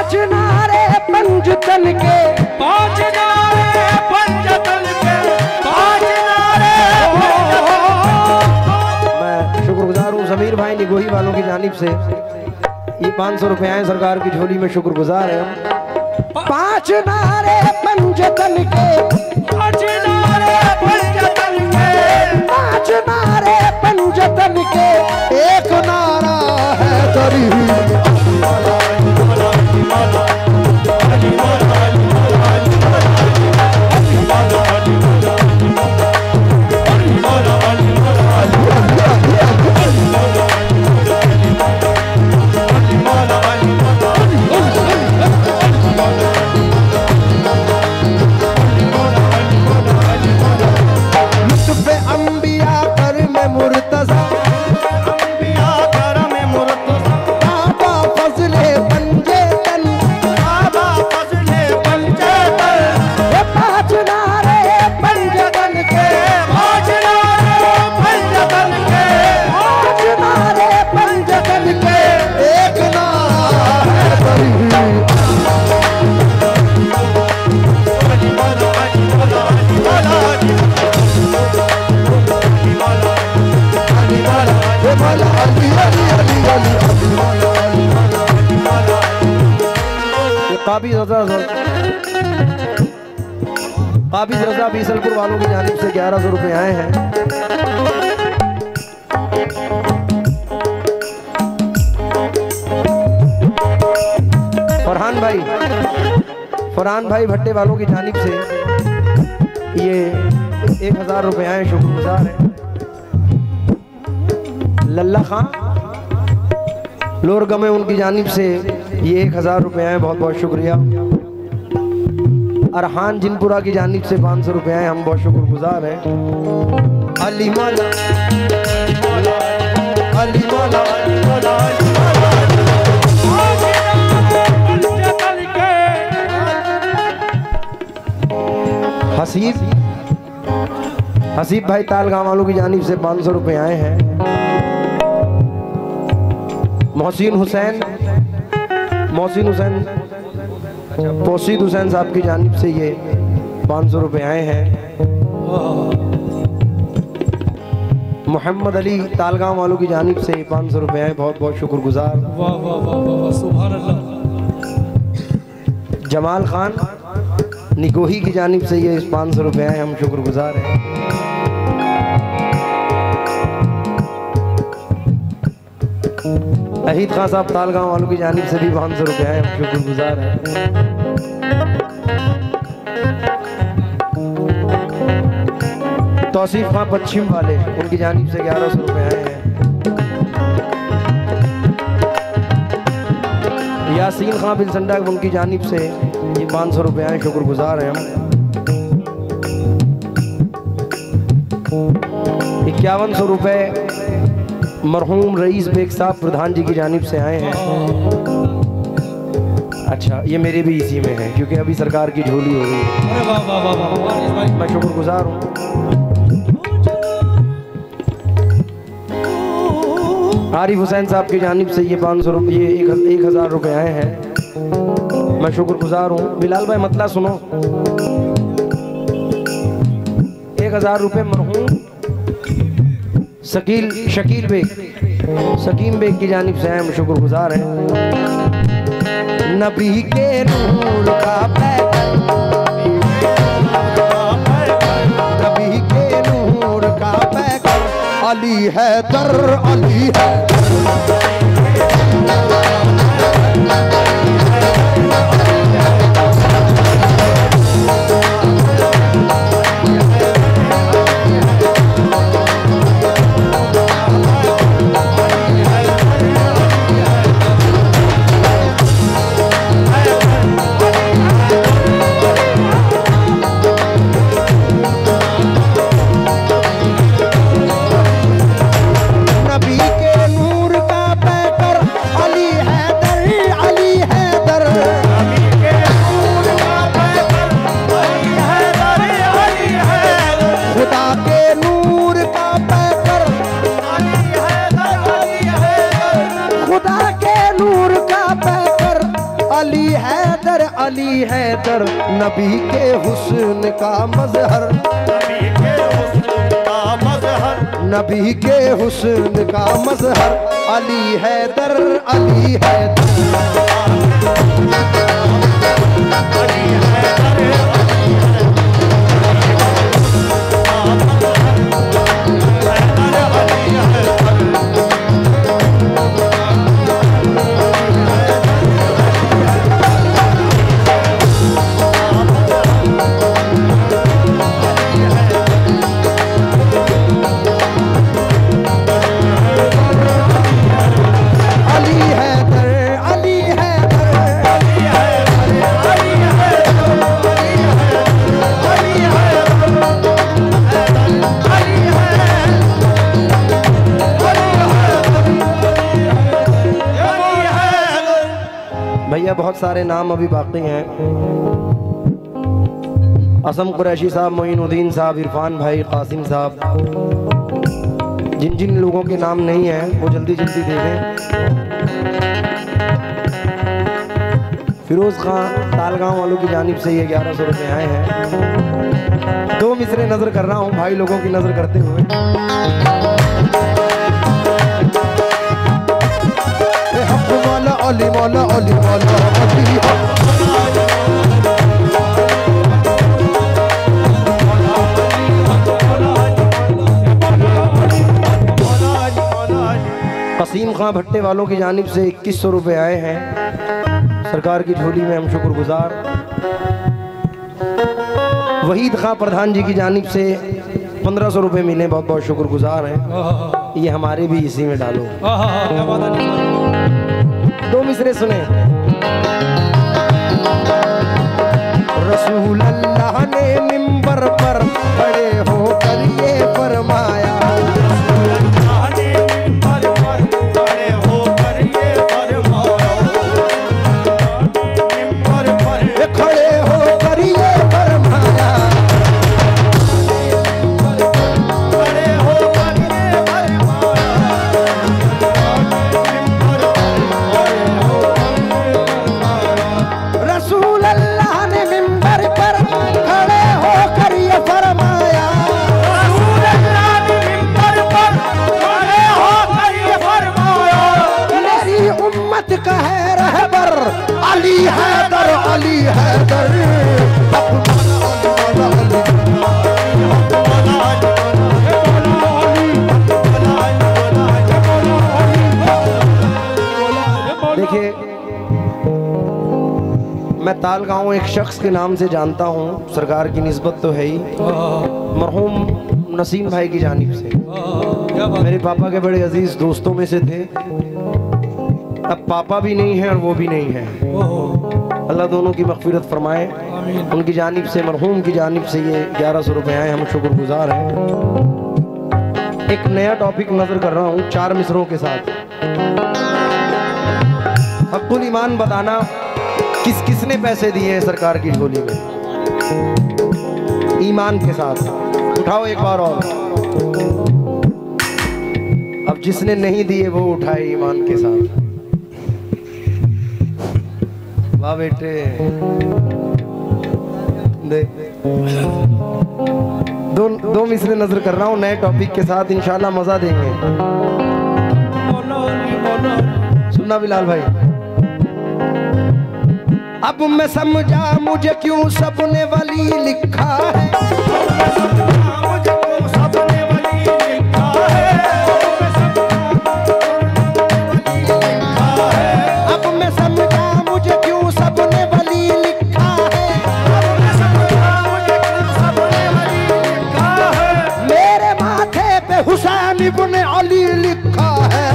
पांच नारे पंजतन के, पांच नारे पंजतन के, पांच नारे। मैं शुक्रगुजार हूँ समीर भाई निगोही वालों की जानिब से ये 500 रुपए आए सरकार की झोली में, शुक्रगुजार है हम। पांच नारे पंजतन के, पांच नारे पंजतन के, पांच नारे पंजतन के, एक नारा है तरी। काबिज रजा बीसलपुर वालों की जानिब से 1100 रुपए आए हैं। फरहान भाई भट्टे वालों की जानिब से ये 1000 रुपए आए, शुक्रगुजार है। लल्ला खान लोरगमे उनकी जानिब से ये 1000 रुपए आए, बहुत बहुत शुक्रिया। अरहान जिनपुरा की जानिब से 500 रुपए आए, हम बहुत शुक्रगुजार हैं। अली मौला अली मौला हसीब भाई तालगांव वालों की जानिब से 500 रुपए आए हैं। मोहसिन हुसैन पोसीद हुसैन साहब की जानिब से ये 500 रुपए आए हैं। मोहम्मद अली तालगांव वालों की जानिब से 500 रुपए आए, बहुत बहुत शुक्रगुजार। वाह वाह वाह वाह, सुभान अल्लाह। जमाल खान निगोही की जानिब से ये 500 रुपए आए, हम शुक्रगुजार हैं। अहीद खान साहब तालगांव वालों की जानिब से भी 500 रुपए आए, हम शुक्रगुजार हैं। तौसीफ खान पश्चिम वाले उनकी जानिब से 1100 रुपए आए हैं। यासीन खान बिलसंडा उनकी जानिब से ये 500 रुपए आए, शुक्रगुजार हैं हम। 5100 रुपए मरहूम रईस बेग साहब प्रधान जी की जानिब से आए हैं। अच्छा, ये मेरे भी इसी में है क्योंकि अभी सरकार की झोली हो गई। मैं शुक्रगुजार हूँ। आरिफ हुसैन साहब की जानिब से ये 500 रुपये 1000 रुपये आए हैं, मैं शुक्रगुजार हूँ। बिलाल भाई मतला सुनो, 1000 रुपये मरहूम शकील बेग सकीम बेग की जानिब से हम शुक्रगुजार हैं। नबी के नूर का पैकर, नबी के नूर का पैकर, अली हैदर अली हैदर। नबी के नूर का अली हैदर नबी के हुस्न का मजहर, नबी के हुस्न का मजहर, अली हैदर अली हैदर बहुत सारे नाम अभी बाकी हैं। असम कुरैशी साहब, मोइनुद्दीन साहब, इरफान भाई, कासिम साहब, जिन जिन लोगों के नाम नहीं हैं वो जल्दी जल्दी दे दें। फिरोज खान तालगांव वालों की जानिब से ये 1100 रुपये आए हैं। 2 मिसरे नजर कर रहा हूँ भाई लोगों की नजर करते हुए। अली मौला अली मौला कसीम खां भट्टे वालों की जानिब से 2100 रुपये आए हैं। सरकार की झोली में हम शुक्रगुजार। वहीद खां प्रधान जी की जानिब से 1500 रुपये मिले, बहुत बहुत शुक्रगुजार हैं। ये हमारे भी इसी में डालो। 2 मिसरे सुने। रसूल अल्लाह ने मिंबर पर खड़े होकर ये फरमाया, अली हैदर अली हैदर। देखिए, मैं तालगांव एक शख्स के नाम से जानता हूँ, सरकार की निस्बत तो है ही, मरहूम नसीम भाई की जानिब से। मेरे पापा के बड़े अजीज दोस्तों में से थे। अब पापा भी नहीं है और वो भी नहीं है। अल्लाह दोनों की मग़फ़िरत फरमाए। उनकी जानिब से, मरहूम की जानिब से ये 1100 रुपये आए, हम शुक्रगुजार हैं। एक नया टॉपिक नजर कर रहा हूँ 4 मिसरों के साथ। हक़्क़ुल ईमान बताना, किस किसने पैसे दिए हैं सरकार की झोली में ईमान के साथ? उठाओ एक बार और। अब जिसने नहीं दिए वो उठाए ईमान के साथ। वाह बेटे, दो मिसरे नजर कर रहा हूँ नए टॉपिक के साथ, इंशाल्लाह मजा देंगे। सुनना बिलाल भाई। अब मैं समझा मुझे क्यों सबने वली लिखा है, हुसैन इब्ने अली लिखा है।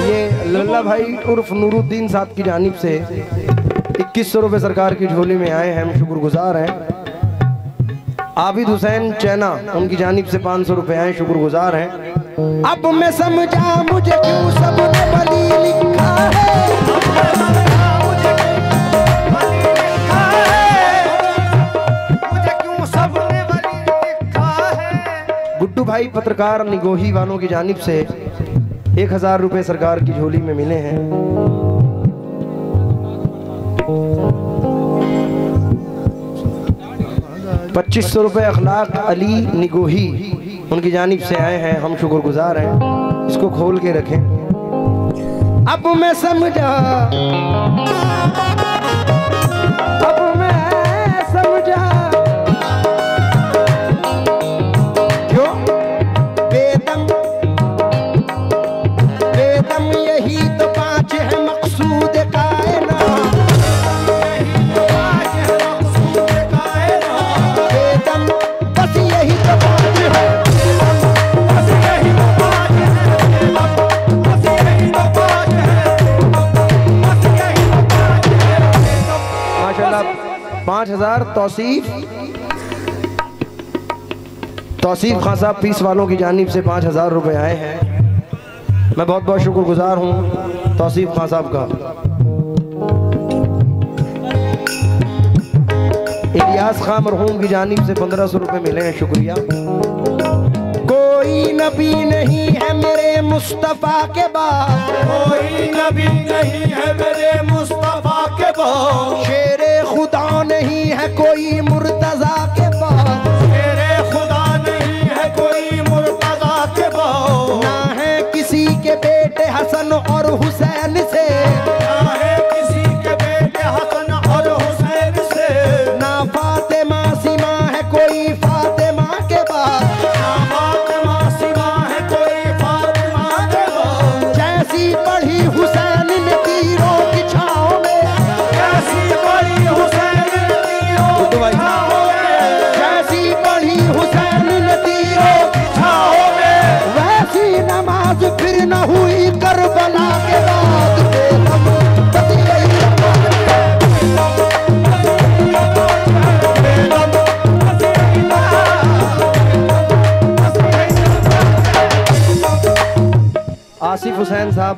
ये लल्ला भाई उर्फ नूरुद्दीन साहब की जानिब से 2100 रुपये सरकार की झोली में आए हैं, हम शुक्रगुजार हैं। आबिद हुसैन चैना, उनकी जानिब से 500 रुपये आए, शुक्रगुजार हैं। अब मैं समझा मुझे क्यों सबने वली लिखा है, भाई पत्रकार निगोही वालों की जानिब से 1000 रुपए सरकार की झोली में मिले हैं। 2500 रुपए अखलाक अली निगोही उनकी जानिब से आए हैं, हम शुक्रगुजार हैं। इसको खोल के रखें। अब मैं समझा, अब मैं समझा क्यों बेदम बेदम यही तो 5 है मकसूद कायनात, यही तो 5 है मकसूद कायनात। बेदम बस यही तो 5 है, बस यही तो 5 है, बस यही तो 5 है, बस यही तो 5 है। माशाल्लाह 5000 तौसीफ खान साहब पीस वालों की जानिब से 5000 रुपए आए हैं। मैं बहुत बहुत शुक्रगुजार हूँ तौसीफ खान साहब का। इलियास खान मरहूम की जानिब से 1500 रुपए मिले हैं, शुक्रिया। कोई नबी नहीं है मेरे मुस्तफा के बाद, कोई नबी नहीं है मेरे मुस्तफा के बाद, शेरे खुदा नहीं है कोई मुर्तजा के बाद, मेरे खुदा नहीं है कोई मुर्तजा के बाद, ना है किसी के बेटे हसन और हुसैन से, ना है किसी के बेटे हसन और हुसैन से, ना फातिमा सीमा है कोई फातिमा के बाद, ना फातिमा सिवा है कोई फातिमा के बाद, जैसी पढ़ी हुसैन ने तीरों की छाँव में, कैसी बड़ी हुसैन तीरों की छाँव में, जैसी पढ़ी हुसैन ने तीरों की छाँव में, वैसी नमाज फिर न हुई करबला के बाद। बेदम बस यही आसिफ हुसैन साहब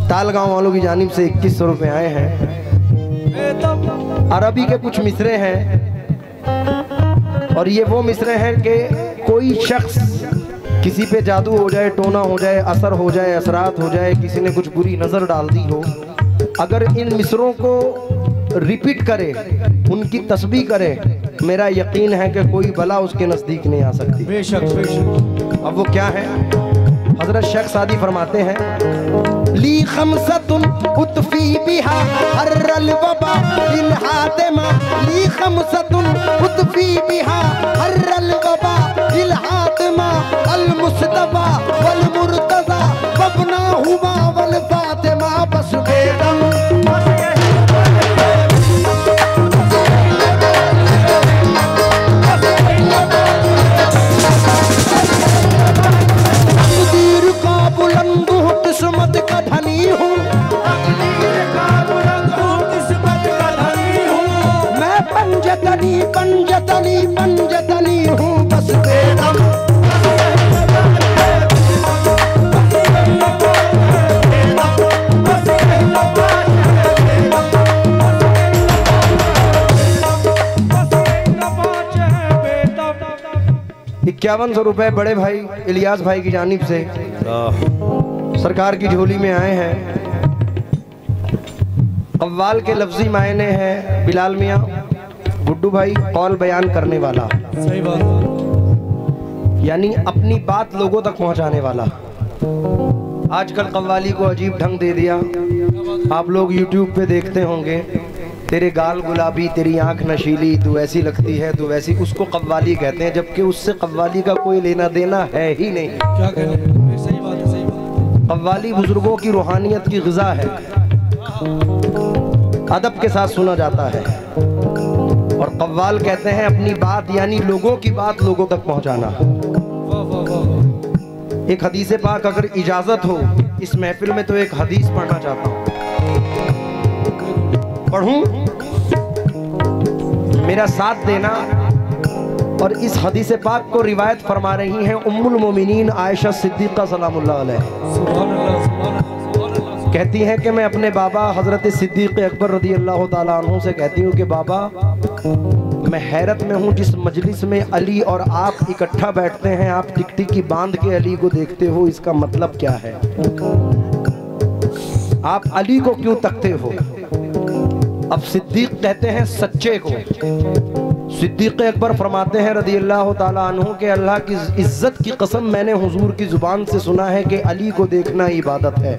तालगांव वालों की जानिब से 2100 रुपए आए हैं। अरबी के कुछ मिसरे हैं और ये वो मिसरे हैं कि कोई शख्स किसी पे जादू हो जाए, टोना हो जाए, असर हो जाए, असरात हो जाए, किसी ने कुछ बुरी नज़र डाल दी हो, अगर इन मिसरों को रिपीट करे, उनकी तस्बीह करे, मेरा यकीन है कि कोई बला उसके नज़दीक नहीं आ सकती। बेशक बेशक। अब वो क्या है? हजरत शेख सादी फरमाते हैं, ली खमसतुन उतफी बिहा हर्रल वबा बिल हातिमा, ली खमसतुन उतफी बिहा हर्रल वबा बिल हातिमा, अल मुस्तफा वल मुर्तजा वबना हुमा वल फातिमा। बस बेदम तकदीर का बुलंद हूँ, किस्मत का धनी हूँ, तकदीर का बुलंद हूँ, किस्मत का धनी हूँ, मैं पंजतनी पंजतनी पंजतनी हूँ। बस बेदम ₹5100 रुपए बड़े भाई इलियास भाई की जानिब से सरकार की झोली में आए हैं। कव्वाल के लफ्जी मायने हैं बिलाल मियाँ, गुड्डू भाई कौल बयान करने वाला, सही बात, यानी अपनी बात लोगों तक पहुंचाने वाला। आजकल कव्वाली को अजीब ढंग दे दिया। आप लोग YouTube पे देखते होंगे, तेरे गाल गुलाबी तेरी आंख नशीली, तू ऐसी लगती है तू वैसी, उसको कव्वाली कहते हैं, जबकि उससे कव्वाली का कोई लेना देना है ही नहीं। क्या कहें, सही बात है, सही बात। कव्वाली बुजुर्गों की रूहानियत की ग़िज़ा है, अदब के साथ सुना जाता है। और कव्वाल कहते हैं अपनी बात यानी लोगों की बात लोगों तक पहुंचाना। वाह वाह वाह। एक हदीस पाक अगर इजाज़त हो इस महफिल में तो एक हदीस पढ़ना चाहता हूँ, पढ़ूं? मेरा साथ देना। और इस हदीस पाक को रिवायत फरमा रही हैं उम्मुल मोमिनीन आयशा सिद्दीक़ा सलामुल्लाह अलैह। सुभान अल्लाह, सुभान अल्लाह, सुभान अल्लाह। कहती हैं कि मैं अपने बाबा हज़रत सिद्दीक़ अकबर रज़ी अल्लाह ताला अन्हु से कहती हूँ कि बाबा मैं हैरत में हूँ, जिस मजलिस में अली और आप इकट्ठा बैठते हैं, आप टिकटिकी बांध के अली को देखते हो, इसका मतलब क्या है? आप अली को क्यों तकते हो? अब सिद्दीक कहते हैं सच्चे को। सिद्दीक अकबर फरमाते हैं रज़ी अल्लाह ताला अन्हु के अल्लाह की इज्जत की कसम, मैंने हुजूर की जुबान से सुना है कि अली को देखना इबादत है।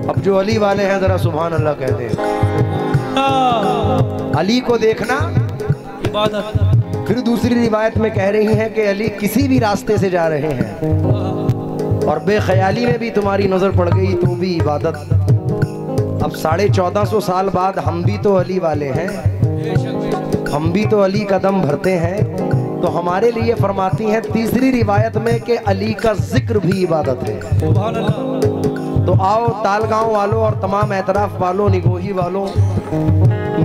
अब जो अली वाले हैं जरा सुभान अल्लाह कहते हैं। अली को देखना इबादत। फिर दूसरी रिवायत में कह रही हैं कि अली किसी भी रास्ते से जा रहे हैं और बेख्याली में भी तुम्हारी नजर पड़ गई तो भी इबादत। अब 1450 साल बाद हम भी तो अली वाले हैं, हम भी तो अली का दम भरते हैं, तो हमारे लिए फरमाती हैं तीसरी रिवायत में कि अली का जिक्र भी इबादत है। तो आओ तालगांव वालों और तमाम एतराफ वालों, निगोही वालों,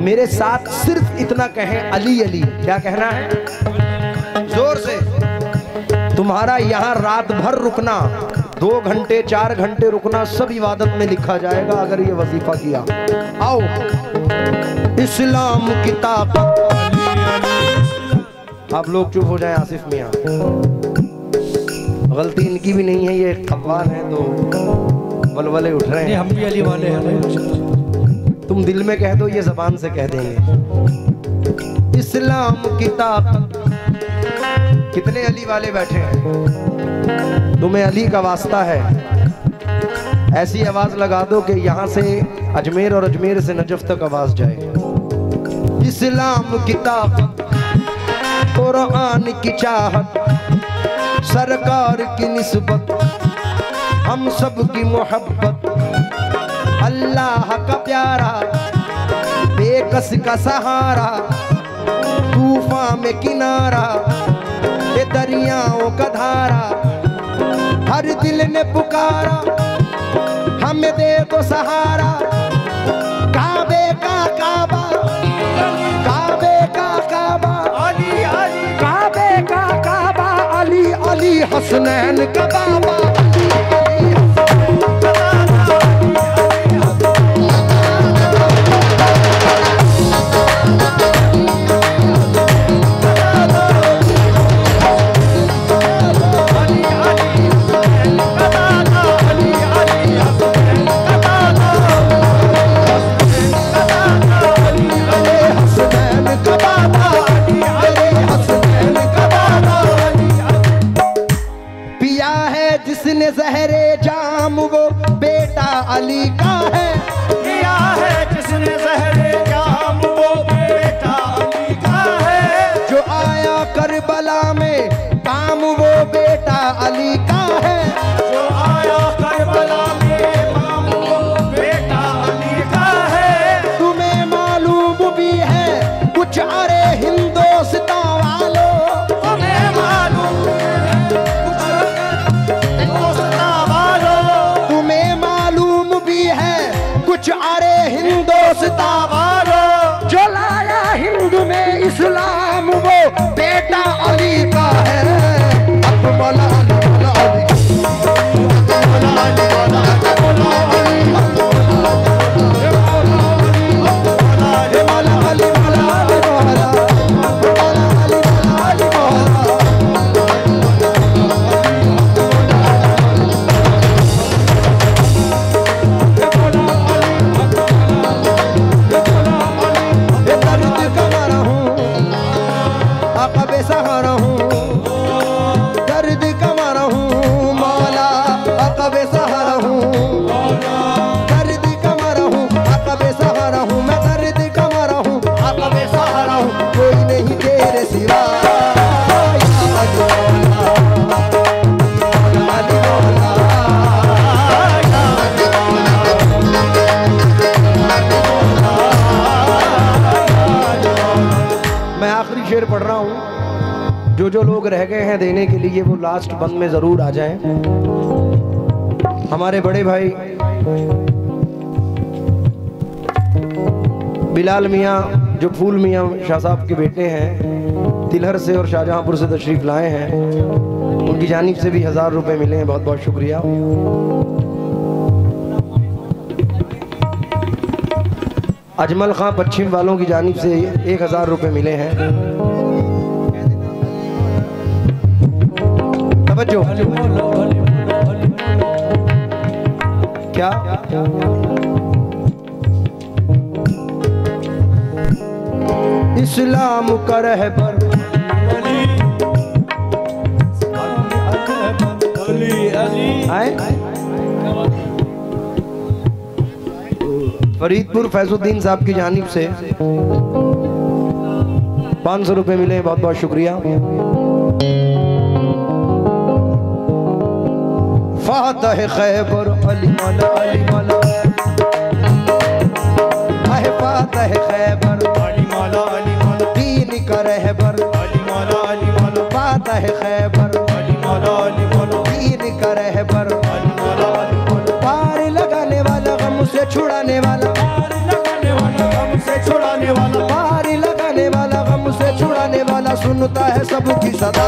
मेरे साथ सिर्फ इतना कहें अली अली। क्या कहना है? जोर से। तुम्हारा यहाँ रात भर रुकना, 2 घंटे 4 घंटे रुकना, सब इबादत में लिखा जाएगा अगर ये वजीफा किया। आओ इस्लाम की ताकत। आप लोग चुप हो जाएं, आसिफ मियाँ, गलती इनकी भी नहीं है, ये कव्वाल हैं तो वलवले उठ रहे हैं। हम भी अली वाले हैं। तुम दिल में कह दो, ये जबान से कह देंगे। इस्लाम की ताकत। कितने अली वाले बैठे हैं? तुम्हें अली का वास्ता है, ऐसी आवाज लगा दो कि यहाँ से अजमेर और अजमेर से नजफ तक आवाज जाए। इस्लाम की ताकत, कुरान की चाहत, सरकार की निस्बत, हम सब की मोहब्बत, अल्लाह का प्यारा, बेकस का सहारा, तूफान में किनारा, ये दरियाओं का धारा, हर दिल ने पुकारा, हमें दे दो सहारा। काबे का काबा, काबे का काबा, अली अली, काबे का काबा, अली अली, हसनैन का बाबा। जिसने जहरे जाम वो बेटा अली का है, किया है जिसने जहरे जाम वो बेटा अली का है, जो आया करबला में काम वो बेटा अली का है, जो आया करबला में काम वो बेटा अली का है। तुम्हें मालूम भी है कुछ अरे हिंदुस्तान वालों, तुम्हें मालूम कुछ अरे हिंदुस्तान वालों, जो लाया हिंदू में इस्लाम वो बेटा अली का है। अब मौला अली, मौला अली, मौला अली, मौला अली, मौला अली, शेर पढ़ रहा हूँ। जो लोग रह गए हैं देने के लिए वो लास्ट बंद में जरूर आ जाएं। हमारे बड़े भाई बिलाल मियाँ जो फूल मियाँ शाह साहब के बेटे हैं, तिलहर से और शाहजहांपुर से तशरीफ लाए हैं, उनकी जानिब से भी 1000 रुपए मिले हैं। बहुत बहुत शुक्रिया। अजमल खां पश्चिम वालों की जानिब से 1000 रुपये मिले हैं। तवज्जो। क्या इस्लाम का रहबर फरीदपुर फैजुद्दीन साहब की जानिब से 500 रुपये मिले, बहुत बहुत शुक्रिया। फातह खैबर अली मौला अली मौला, फातह खैबर अली मौला अली मौला, दीन का रहबर अली मौला अली मौला, फातह खैबर अली मौला अली मौला, दीन का रहबर अली मौला अली मौला, पार लगाने वाला गम से छुड़ाने वाला, पार लगाने वाला गम से छुड़ाने वाला, पार लगाने वाला गम से छुड़ाने वाला, सुनता है सबकी सदा।